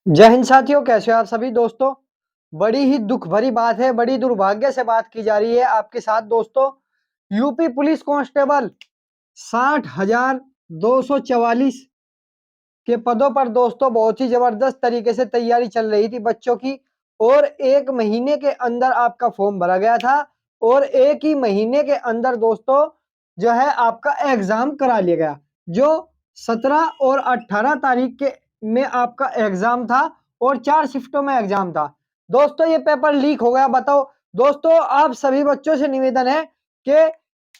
जय हिंद साथियों, कैसे हो आप सभी दोस्तों। बड़ी ही दुख भरी बात है, बड़ी दुर्भाग्य से बात की जा रही है आपके साथ दोस्तों। यूपी पुलिस कांस्टेबल 60,244 के पदों पर दोस्तों बहुत ही जबरदस्त तरीके से तैयारी चल रही थी बच्चों की। और 1 महीने के अंदर आपका फॉर्म भरा गया था और 1 ही महीने के अंदर दोस्तों जो है आपका एग्जाम करा लिया गया। जो 17 और 18 तारीख के में आपका एग्जाम था और 4 शिफ्टों में एग्जाम था। दोस्तों ये पेपर लीक हो गया। बताओ दोस्तों, आप सभी बच्चों से निवेदन है कि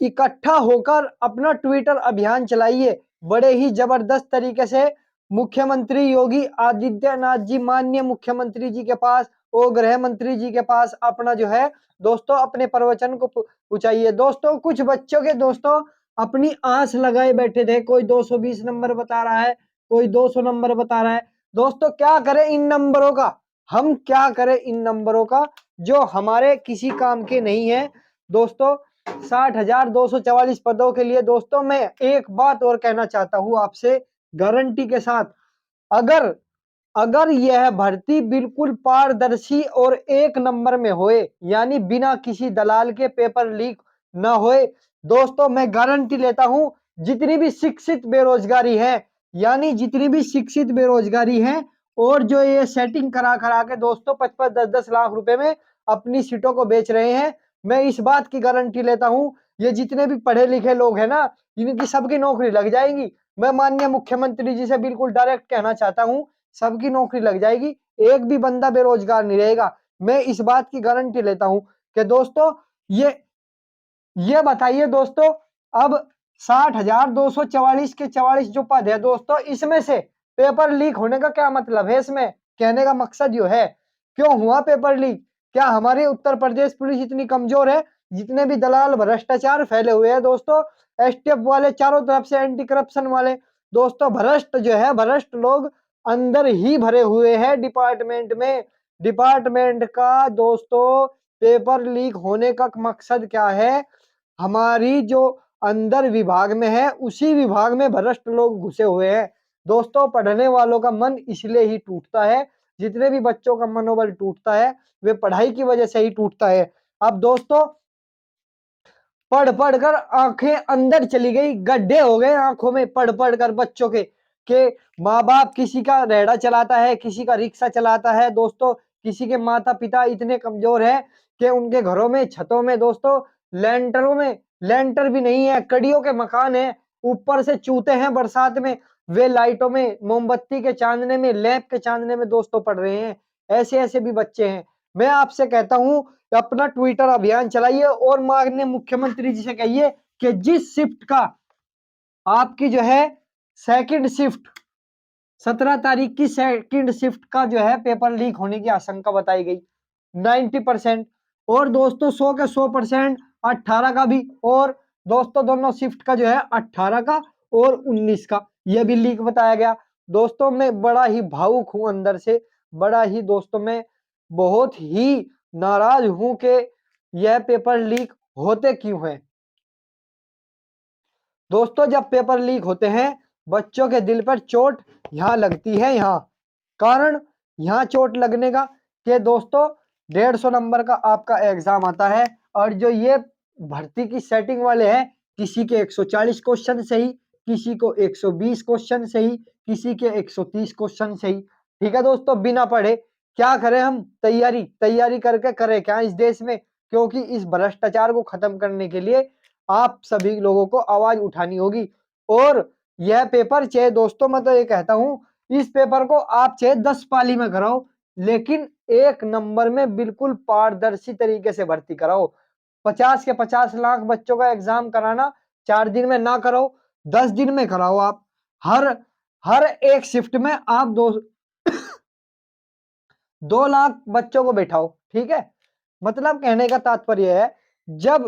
इकट्ठा होकर अपना ट्विटर अभियान चलाइए। बड़े ही जबरदस्त तरीके से मुख्यमंत्री योगी आदित्यनाथ जी, माननीय मुख्यमंत्री जी के पास और गृह मंत्री जी के पास अपना जो है दोस्तों अपने प्रवचन को पहुंचाइए। दोस्तों कुछ बच्चों के दोस्तों अपनी आस लगाए बैठे थे, कोई 220 नंबर बता रहा है, कोई 200 नंबर बता रहा है। दोस्तों क्या करें इन नंबरों का, हम क्या करें इन नंबरों का जो हमारे किसी काम के नहीं है। दोस्तों 60,244 पदों के लिए दोस्तों मैं एक बात और कहना चाहता हूं आपसे गारंटी के साथ। अगर अगर यह भर्ती बिल्कुल पारदर्शी और 1 नंबर में होए, यानी बिना किसी दलाल के पेपर लीक ना होए, दोस्तों मैं गारंटी लेता हूं जितनी भी शिक्षित बेरोजगारी है, यानी जितनी भी शिक्षित बेरोजगारी है और जो ये सेटिंग करा करा के दोस्तों 55 10-10 लाख रुपए में अपनी सीटों को बेच रहे हैं, मैं इस बात की गारंटी लेता हूं ये जितने भी पढ़े लिखे लोग हैं ना, इनकी सबकी नौकरी लग जाएगी। मैं माननीय मुख्यमंत्री जी से बिल्कुल डायरेक्ट कहना चाहता हूं सबकी नौकरी लग जाएगी, एक भी बंदा बेरोजगार नहीं रहेगा। मैं इस बात की गारंटी लेता हूं कि दोस्तों ये ये बताइए दोस्तों, अब 60,244 के 44 जो पद है दोस्तों, इसमें से पेपर लीक होने का क्या मतलब है। इसमें कहने का मकसद यो है, क्यों हुआ पेपर लीक। क्या हमारी उत्तर प्रदेश पुलिस इतनी कमजोर है। जितने भी दलाल भ्रष्टाचार फैले हुए हैं दोस्तों, एसटीएफ वाले चारों तरफ से, एंटी करप्शन वाले दोस्तों, भ्रष्ट जो है, भ्रष्ट लोग अंदर ही भरे हुए हैं डिपार्टमेंट में। डिपार्टमेंट का दोस्तों पेपर लीक होने का मकसद क्या है, हमारी जो अंदर विभाग में है उसी विभाग में भ्रष्ट लोग घुसे हुए हैं। दोस्तों पढ़ने वालों का मन इसलिए ही टूटता है, जितने भी बच्चों का मनोबल टूटता है वे पढ़ाई की वजह से ही टूटता है। अब दोस्तों पढ़ पढ़ कर आंखें अंदर चली गई, गड्ढे हो गए आंखों में पढ़ पढ़ कर बच्चों के माँ बाप किसी का रेहड़ा चलाता है, किसी का रिक्शा चलाता है दोस्तों, किसी के माता पिता इतने कमजोर है कि उनके घरों में छतों में दोस्तों लेंटरों में लेंटर भी नहीं है, कड़ियों के मकान है, ऊपर से चूते हैं बरसात में, वे लाइटों में मोमबत्ती के चांदने में, लैंप के चांदने में दोस्तों पढ़ रहे हैं। ऐसे ऐसे भी बच्चे हैं। मैं आपसे कहता हूं अपना ट्विटर अभियान चलाइए और माननीय मुख्यमंत्री जी से कहिए कि जिस शिफ्ट का आपकी जो है सेकंड शिफ्ट 17 तारीख की सेकंड शिफ्ट का जो है पेपर लीक होने की आशंका बताई गई 90%, और दोस्तों 100 के 100% 18 का भी, और दोस्तों दोनों शिफ्ट का जो है 18 का और 19 का यह भी लीक बताया गया। दोस्तों मैं बड़ा ही भावुक हूं अंदर से, बड़ा ही दोस्तों मैं बहुत ही नाराज हूं कि यह पेपर लीक होते क्यों है। दोस्तों जब पेपर लीक होते हैं बच्चों के दिल पर चोट यहाँ लगती है। यहाँ कारण यहाँ चोट लगने का कि दोस्तों 150 नंबर का आपका एग्जाम आता है और जो ये भर्ती की सेटिंग वाले हैं, किसी के 140 क्वेश्चन सही, किसी को 120 क्वेश्चन सही, किसी के 130 क्वेश्चन सही। ठीक है दोस्तों, बिना पढ़े क्या करें हम, तैयारी तैयारी करके करें क्या इस देश में। क्योंकि इस भ्रष्टाचार को खत्म करने के लिए आप सभी लोगों को आवाज उठानी होगी। और यह पेपर चाहे दोस्तों मैं तो ये कहता हूं इस पेपर को आप चाहे 10 पाली में कराओ, लेकिन 1 नंबर में बिल्कुल पारदर्शी तरीके से भर्ती कराओ। 50 के 50 लाख बच्चों का एग्जाम कराना 4 दिन में ना कराओ, 10 दिन में कराओ। आप हर हर एक शिफ्ट में आप 2 लाख बच्चों को बैठाओ। ठीक है, मतलब कहने का तात्पर्य है जब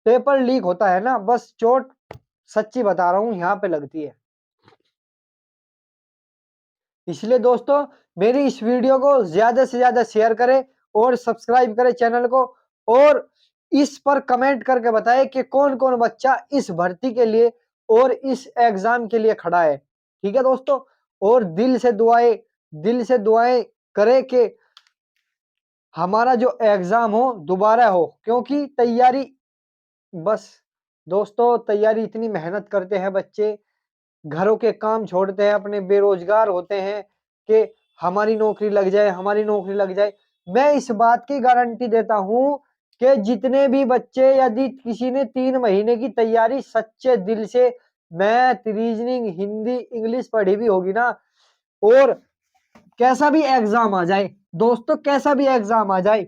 पेपर लीक होता है ना, बस चोट सच्ची बता रहा हूं यहाँ पे लगती है। इसलिए दोस्तों मेरी इस वीडियो को ज्यादा से ज्यादा शेयर करें और सब्सक्राइब करें चैनल को, और इस पर कमेंट करके बताएं कि कौन कौन बच्चा इस भर्ती के लिए और इस एग्जाम के लिए खड़ा है। ठीक है दोस्तों, और दिल से दुआएं दिल से दुआएं करें कि हमारा जो एग्जाम हो दोबारा हो, क्योंकि तैयारी, बस दोस्तों तैयारी इतनी मेहनत करते हैं बच्चे, घरों के काम छोड़ते हैं, अपने बेरोजगार होते हैं कि हमारी नौकरी लग जाए, हमारी नौकरी लग जाए। मैं इस बात की गारंटी देता हूं कि जितने भी बच्चे, यदि किसी ने 3 महीने की तैयारी सच्चे दिल से मैथ, रीजनिंग, हिंदी, इंग्लिश पढ़ी भी होगी ना, और कैसा भी एग्जाम आ जाए दोस्तों, कैसा भी एग्जाम आ जाए,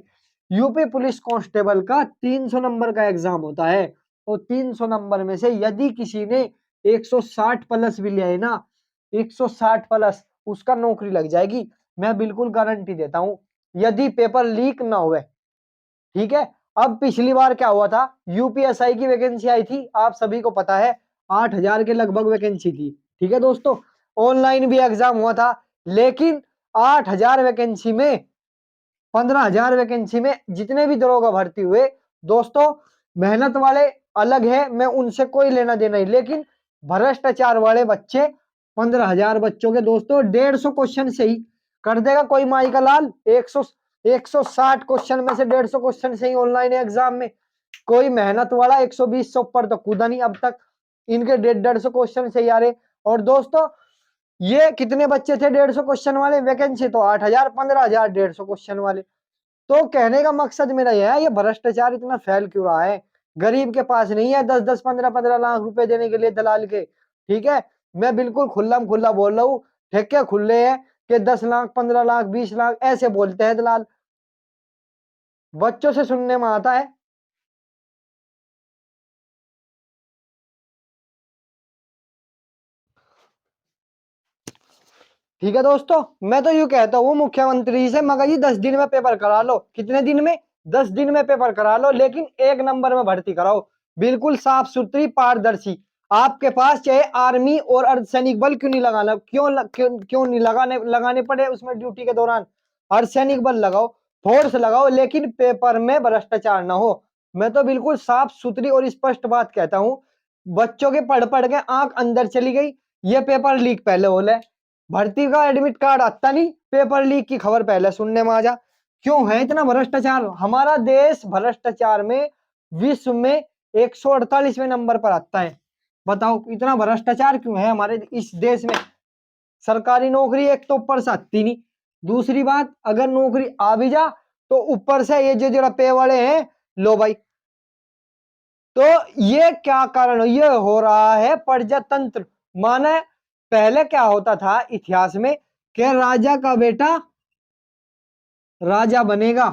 यूपी पुलिस कांस्टेबल का 300 नंबर का एग्जाम होता है, और 300 नंबर में से यदि किसी ने 160 प्लस भी लिया है ना, 160 प्लस, उसका नौकरी लग जाएगी। मैं बिल्कुल गारंटी देता हूं, यदि पेपर लीक ना हुए। ठीक है। अब पिछली बार क्या हुआ था, यूपीएसआई की वैकेंसी आई थी, आप सभी को पता है, 8,000 के लगभग वैकेंसी थी। ठीक है दोस्तों, ऑनलाइन भी एग्जाम हुआ था, लेकिन 8,000 वैकेंसी में 15,000 वैकेंसी में जितने भी दरोगा भर्ती हुए दोस्तों, मेहनत वाले अलग है, मैं उनसे कोई लेना देना नहीं, लेकिन भ्रष्टाचार वाले बच्चे 15,000 बच्चों के दोस्तों 150 क्वेश्चन से ही कर देगा कोई माई का लाल। 160 क्वेश्चन में से 150 क्वेश्चन से ही ऑनलाइन एग्जाम में कोई मेहनत वाला 120 से ऊपर तो कूदा नहीं अब तक, इनके 150 क्वेश्चन से ही आ रहे। और दोस्तों ये कितने बच्चे थे 150 क्वेश्चन वाले, वैकेंसी तो 8,000, 15,000, 150 क्वेश्चन वाले। तो कहने का मकसद मेरा यह है, ये भ्रष्टाचार इतना फैल क्यों रहा है, गरीब के पास नहीं है 10-10, 15-15 लाख रुपए देने के लिए दलाल के। ठीक है, मैं बिल्कुल खुल्लम खुल्ला बोल रहा हूँ, ठेके खुले हैं कि 10 लाख, 15 लाख, 20 लाख ऐसे बोलते हैं दलाल, बच्चों से सुनने में आता है। ठीक है दोस्तों, मैं तो यूं कहता हूँ मुख्यमंत्री से, मगर ये 10 दिन में पेपर करा लो। कितने दिन में? 10 दिन में पेपर करा लो, लेकिन 1 नंबर में भर्ती कराओ, बिल्कुल साफ सुथरी पारदर्शी। आपके पास चाहे आर्मी और अर्धसैनिक बल क्यों नहीं लगाना, क्यों नहीं लगाने पड़े उसमें ड्यूटी के दौरान, अर्धसैनिक बल लगाओ, फोर्स लगाओ, लेकिन पेपर में भ्रष्टाचार ना हो। मैं तो बिल्कुल साफ सुथरी और स्पष्ट बात कहता हूँ, बच्चों के पढ़ पढ़ के आंख अंदर चली गई, ये पेपर लीक पहले हो ले, भर्ती का एडमिट कार्ड आता नहीं, पेपर लीक की खबर पहले सुनने में आ जा। क्यों है इतना भ्रष्टाचार? हमारा देश भ्रष्टाचार में विश्व में 148वें नंबर पर आता है। बताओ इतना भ्रष्टाचार क्यों है हमारे इस देश में? सरकारी नौकरी एक तो ऊपर से आती नहीं, दूसरी बात अगर नौकरी आ भी जा तो ऊपर से ये जो जरा पे वाले हैं, लो भाई। तो ये क्या कारण, ये हो रहा है प्रजातंत्र। माने पहले क्या होता था इतिहास में कि राजा का बेटा राजा बनेगा,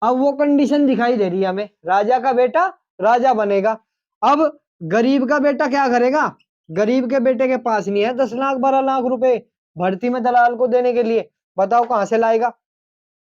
अब वो कंडीशन दिखाई दे रही है हमें, राजा का बेटा राजा बनेगा। अब गरीब का बेटा क्या करेगा? गरीब के बेटे के पास नहीं है 10 लाख 12 लाख रुपए भर्ती में दलाल को देने के लिए, बताओ कहां से लाएगा?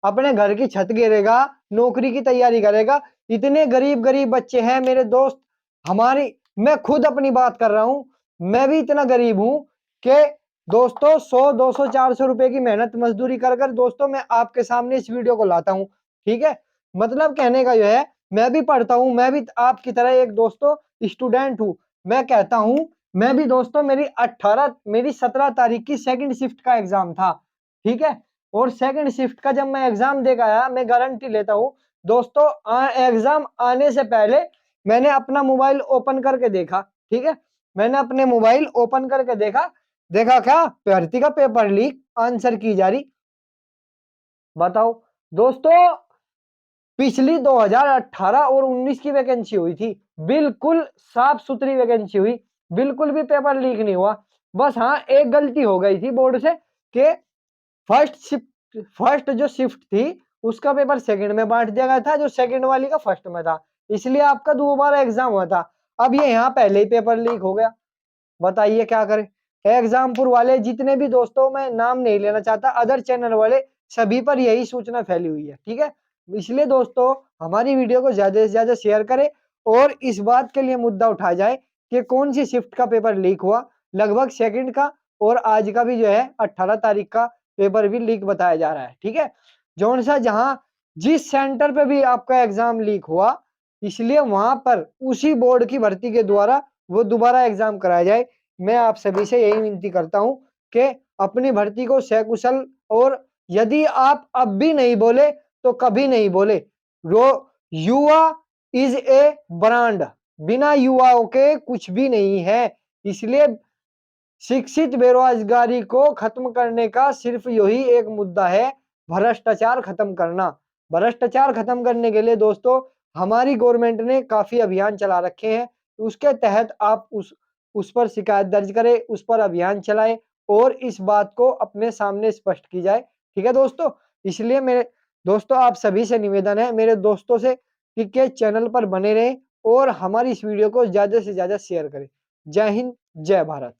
अपने घर की छत गिरेगा, नौकरी की तैयारी करेगा। इतने गरीब गरीब बच्चे हैं मेरे दोस्त, हमारी, मैं खुद अपनी बात कर रहा हूं, मैं भी इतना गरीब हूं कि दोस्तों 100 200 400 रुपए की मेहनत मजदूरी कर कर दोस्तों मैं आपके सामने इस वीडियो को लाता हूं। ठीक है, मतलब कहने का यह है, मैं भी पढ़ता हूं, मैं भी आपकी तरह एक दोस्तों स्टूडेंट हूं। मैं कहता हूं, मैं भी दोस्तों, मेरी 17 तारीख की सेकंड शिफ्ट का एग्जाम था। ठीक है, और सेकंड शिफ्ट का जब मैं एग्जाम देकर आया, मैं गारंटी लेता हूं दोस्तों, एग्जाम आने से पहले मैंने अपना मोबाइल ओपन करके देखा। ठीक है, मैंने अपने मोबाइल ओपन करके देखा, देखा क्या, भर्ती का पेपर लीक, आंसर की जा रही। बताओ दोस्तों, पिछली 2018 और 19 की वैकेंसी हुई थी, बिल्कुल साफ सुथरी वैकेंसी हुई, बिल्कुल भी पेपर लीक नहीं हुआ। बस हाँ, एक गलती हो गई थी बोर्ड से कि फर्स्ट जो शिफ्ट थी उसका पेपर सेकंड में बांट दिया गया था, जो सेकंड वाली का फर्स्ट में था, इसलिए आपका दोबारा एग्जाम हुआ था। अब ये यहाँ पहले ही पेपर लीक हो गया, बताइए क्या करें? एग्जामपुर वाले जितने भी दोस्तों, मैं नाम नहीं लेना चाहता, अदर चैनल वाले, सभी पर यही सूचना फैली हुई है। ठीक है, इसलिए दोस्तों हमारी वीडियो को ज्यादा से ज्यादा शेयर करें और इस बात के लिए मुद्दा उठाया जाए कि कौन सी शिफ्ट का पेपर लीक हुआ, लगभग सेकंड का, और आज का भी जो है 18 तारीख का पेपर भी लीक बताया जा रहा है। ठीक है, जौन सा जहां जिस सेंटर पे भी आपका एग्जाम लीक हुआ, इसलिए वहां पर उसी बोर्ड की भर्ती के द्वारा वो दोबारा एग्जाम कराया जाए। मैं आप सभी से यही विनती करता हूं कि अपनी भर्ती को सकुशल, और यदि आप अब भी नहीं बोले तो कभी नहीं बोले। युवा इज ए ब्रांड, बिना युवाओं के कुछ भी नहीं है। इसलिए शिक्षित बेरोजगारी को खत्म करने का सिर्फ यही एक मुद्दा है, भ्रष्टाचार खत्म करना। भ्रष्टाचार खत्म करने के लिए दोस्तों हमारी गवर्नमेंट ने काफ़ी अभियान चला रखे हैं। उसके तहत आप उस पर शिकायत दर्ज करें, उस पर अभियान चलाएँ और इस बात को अपने सामने स्पष्ट की जाए। ठीक है दोस्तों? इसलिए मेरे दोस्तों आप सभी से निवेदन है, मेरे दोस्तों से कि चैनल पर बने रहें और हमारी इस वीडियो को ज़्यादा से ज़्यादा शेयर करें। जय हिंद, जय भारत।